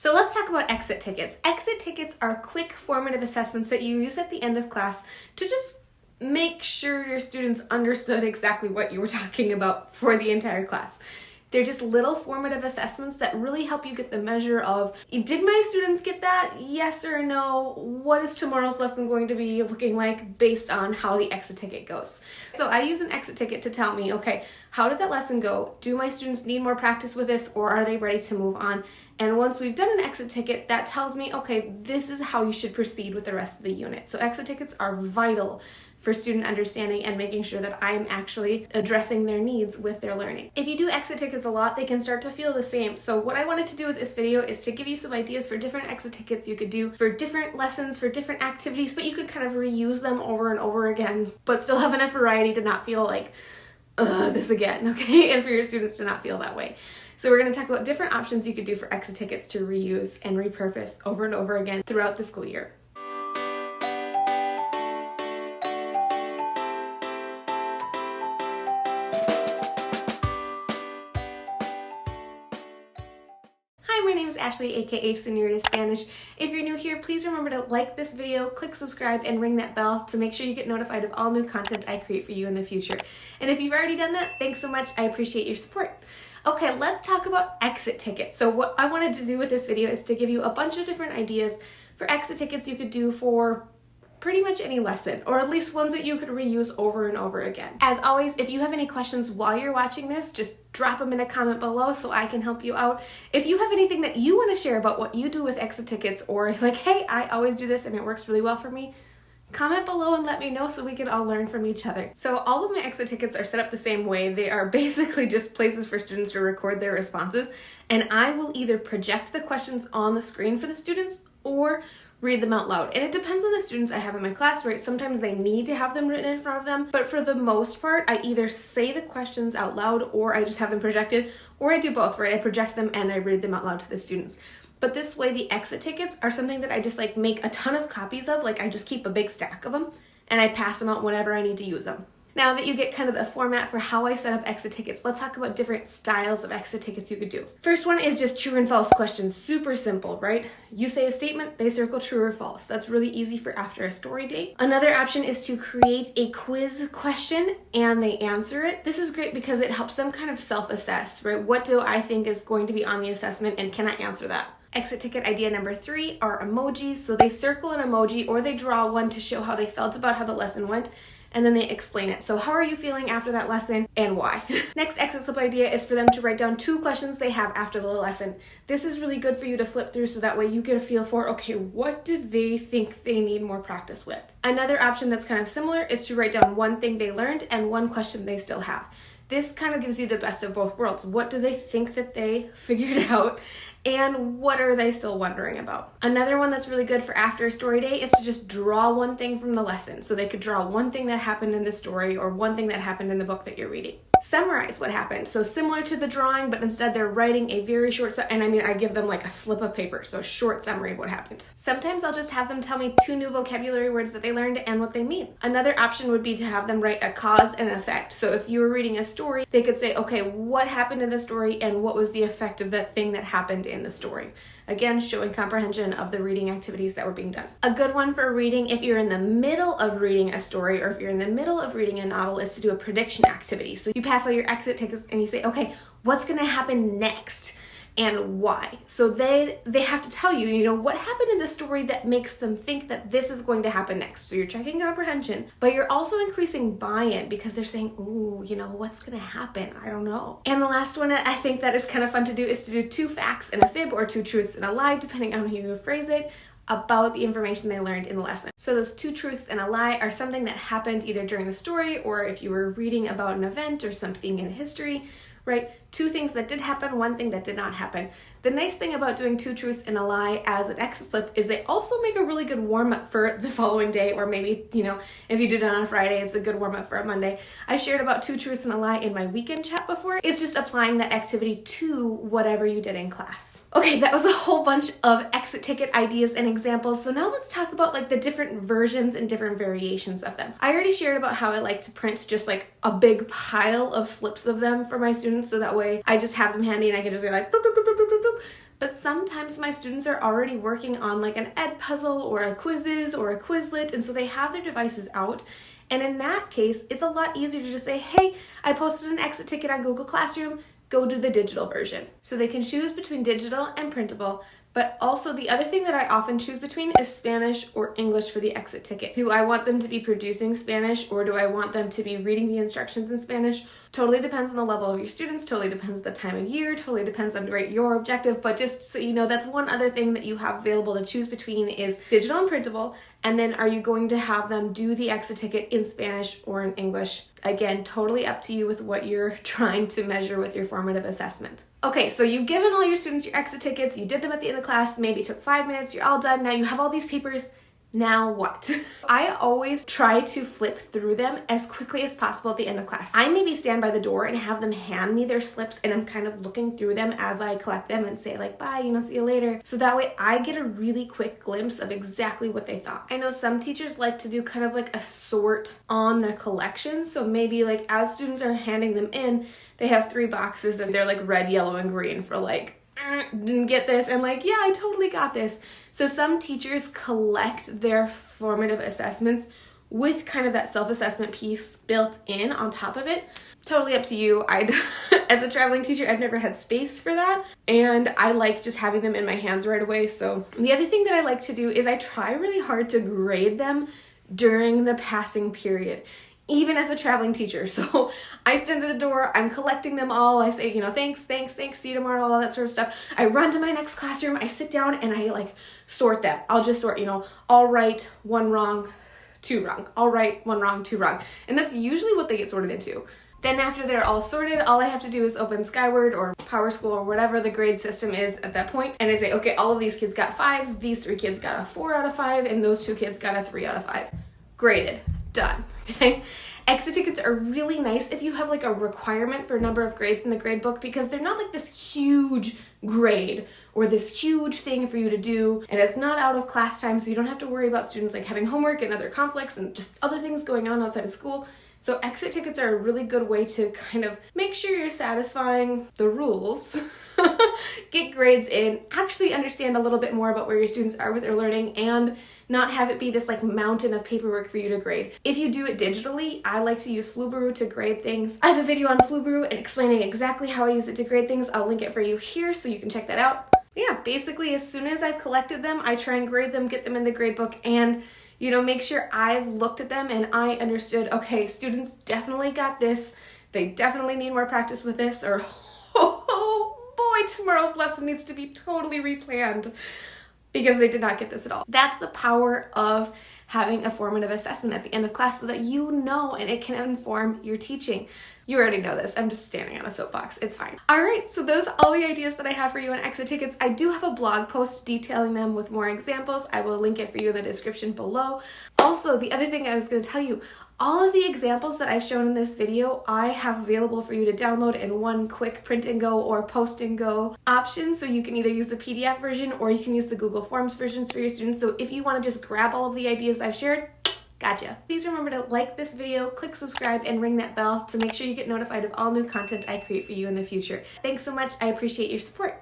So let's talk about exit tickets. Exit tickets are quick formative assessments that you use at the end of class to just make sure your students understood exactly what you were talking about for the entire class. They're just little formative assessments that really help you get the measure of, did my students get that? Yes or no? What is tomorrow's lesson going to be looking like based on how the exit ticket goes? So I use an exit ticket to tell me, okay, how did that lesson go? Do my students need more practice with this, or are they ready to move on? And once we've done an exit ticket, that tells me, okay, this is how you should proceed with the rest of the unit. So exit tickets are vital for student understanding and making sure that I'm actually addressing their needs with their learning. If you do exit tickets a lot, they can start to feel the same. So what I wanted to do with this video is to give you some ideas for different exit tickets you could do for different lessons, for different activities, but you could kind of reuse them over and over again, but still have enough variety to not feel like, this again, okay? And for your students to not feel that way. So we're going to talk about different options you could do for exit tickets to reuse and repurpose over and over again throughout the school year. My name is Ashley, aka Señorita Spanish. If you're new here, please remember to like this video, click subscribe, and ring that bell to make sure you get notified of all new content I create for you in the future. And if you've already done that, thanks so much. I appreciate your support. Okay, let's talk about exit tickets. So what I wanted to do with this video is to give you a bunch of different ideas for exit tickets you could do for pretty much any lesson, or at least ones that you could reuse over and over again. As always, if you have any questions while you're watching this, just drop them in a comment below so I can help you out. If you have anything that you want to share about what you do with exit tickets, or like, hey, I always do this and it works really well for me, comment below and let me know so we can all learn from each other. So all of my exit tickets are set up the same way. They are basically just places for students to record their responses, and I will either project the questions on the screen for the students or read them out loud. And it depends on the students I have in my class, right? Sometimes they need to have them written in front of them, but for the most part, I either say the questions out loud or I just have them projected, or I do both, right? I project them and I read them out loud to the students. But this way, the exit tickets are something that I just like make a ton of copies of. Like I just keep a big stack of them and I pass them out whenever I need to use them. Now that you get kind of the format for how I set up exit tickets, let's talk about different styles of exit tickets you could do. First one is just true and false questions. Super simple, right? You say a statement, they circle true or false. That's really easy for after a story day. Another option is to create a quiz question and they answer it. This is great because it helps them kind of self-assess, right? What do I think is going to be on the assessment and can I answer that? Exit ticket idea number 3 are emojis. So they circle an emoji or they draw one to show how they felt about how the lesson went, and then they explain it. So how are you feeling after that lesson and why? Next exit slip idea is for them to write down 2 questions they have after the lesson. This is really good for you to flip through so that way you get a feel for, okay, what do they think they need more practice with? Another option that's kind of similar is to write down 1 thing they learned and 1 question they still have. This kind of gives you the best of both worlds. What do they think that they figured out? And what are they still wondering about? Another one that's really good for after a story day is to just draw 1 thing from the lesson. So they could draw 1 thing that happened in the story or 1 thing that happened in the book that you're reading. Summarize what happened. So similar to the drawing, but instead they're writing a very short, I give them like a slip of paper, so a short summary of what happened. Sometimes I'll just have them tell me 2 new vocabulary words that they learned and what they mean. Another option would be to have them write a cause and an effect. So if you were reading a story, they could say, okay, what happened in the story and what was the effect of that thing that happened in the story? Again, showing comprehension of the reading activities that were being done. A good one for reading if you're in the middle of reading a story or if you're in the middle of reading a novel is to do a prediction activity. So you pass all your exit tickets and you say, okay, what's going to happen next? And why? So they have to tell you, what happened in the story that makes them think that this is going to happen next. So you're checking comprehension, but you're also increasing buy-in because they're saying, ooh, what's going to happen? I don't know. And the last one I think that is kind of fun to do is to do 2 facts and a fib or 2 truths and a lie, depending on how you phrase it, about the information they learned in the lesson. So those 2 truths and a lie are something that happened either during the story or if you were reading about an event or something in history, right? 2 things that did happen, 1 thing that did not happen. The nice thing about doing 2 truths and a lie as an exit slip is they also make a really good warm-up for the following day, or maybe, if you did it on a Friday, it's a good warm-up for a Monday. I shared about 2 truths and a lie in my weekend chat before. It's just applying that activity to whatever you did in class. Okay, that was a whole bunch of exit ticket ideas and examples. So now let's talk about like the different versions and different variations of them. I already shared about how I like to print just like a big pile of slips of them for my students, so that way I just have them handy and I can just go like boop, boop, boop, boop, boop, boop. but sometimes my students are already working on like an ed puzzle or a quizzes or a Quizlet, and so they have their devices out. And in that case, it's a lot easier to just say, hey, I posted an exit ticket on Google Classroom, go do the digital version. So they can choose between digital and printable, but also the other thing that I often choose between is Spanish or English for the exit ticket. Do I want them to be producing Spanish, or do I want them to be reading the instructions in Spanish? Totally depends on the level of your students, totally depends on the time of year, totally depends on your objective, but just so you know, that's one other thing that you have available to choose between is digital and printable, and then are you going to have them do the exit ticket in Spanish or in English? Again, totally up to you with what you're trying to measure with your formative assessment. Okay, so you've given all your students your exit tickets, you did them at the end of class, maybe it took 5 minutes, you're all done, now you have all these papers. Now what? I always try to flip through them as quickly as possible at the end of class. I maybe stand by the door and have them hand me their slips, and I'm kind of looking through them as I collect them and say like, bye, see you later. So that way I get a really quick glimpse of exactly what they thought. I know some teachers like to do kind of like a sort on their collection. So maybe like as students are handing them in, they have 3 boxes that they're like red, yellow, and green for like, didn't get this, and like, yeah, I totally got this. So some teachers collect their formative assessments with kind of that self-assessment piece built in on top of it. Totally up to you. As a traveling teacher, I've never had space for that, and I like just having them in my hands right away. So the other thing that I like to do is I try really hard to grade them during the passing period, even as a traveling teacher. So I stand at the door, I'm collecting them all. I say, thanks, see you tomorrow, all that sort of stuff. I run to my next classroom, I sit down, and I like sort them. I'll just sort, all right, 1 wrong, 2 wrong. All right, 1 wrong, 2 wrong. And that's usually what they get sorted into. Then after they're all sorted, all I have to do is open Skyward or PowerSchool or whatever the grade system is at that point, and I say, okay, all of these kids got 5s, these 3 kids got a 4 out of 5, and those 2 kids got a 3 out of 5. Graded. Done. Okay. Exit tickets are really nice if you have like a requirement for a number of grades in the grade book, because they're not like this huge grade or this huge thing for you to do, and it's not out of class time, so you don't have to worry about students like having homework and other conflicts and just other things going on outside of school. So exit tickets are a really good way to kind of make sure you're satisfying the rules, get grades in, actually understand a little bit more about where your students are with their learning, and not have it be this like mountain of paperwork for you to grade. If you do it digitally, I like to use Flubaroo to grade things. I have a video on Flubaroo and explaining exactly how I use it to grade things. I'll link it for you here so you can check that out. Yeah, basically as soon as I've collected them, I try and grade them, get them in the grade book, and make sure I've looked at them and I understood, okay, students definitely got this. They definitely need more practice with this, or oh boy, tomorrow's lesson needs to be totally replanned because they did not get this at all. That's the power of having a formative assessment at the end of class, so that and it can inform your teaching. You already know this. I'm just standing on a soapbox. It's fine. All right, so those are all the ideas that I have for you on exit tickets. I do have a blog post detailing them with more examples. I will link it for you in the description below. Also, the other thing I was going to tell you, all of the examples that I've shown in this video, I have available for you to download in one quick print and go or post and go option. So you can either use the PDF version or you can use the Google Forms versions for your students. So if you want to just grab all of the ideas I've shared, gotcha. Please remember to like this video, click subscribe, and ring that bell to make sure you get notified of all new content I create for you in the future. Thanks so much. I appreciate your support.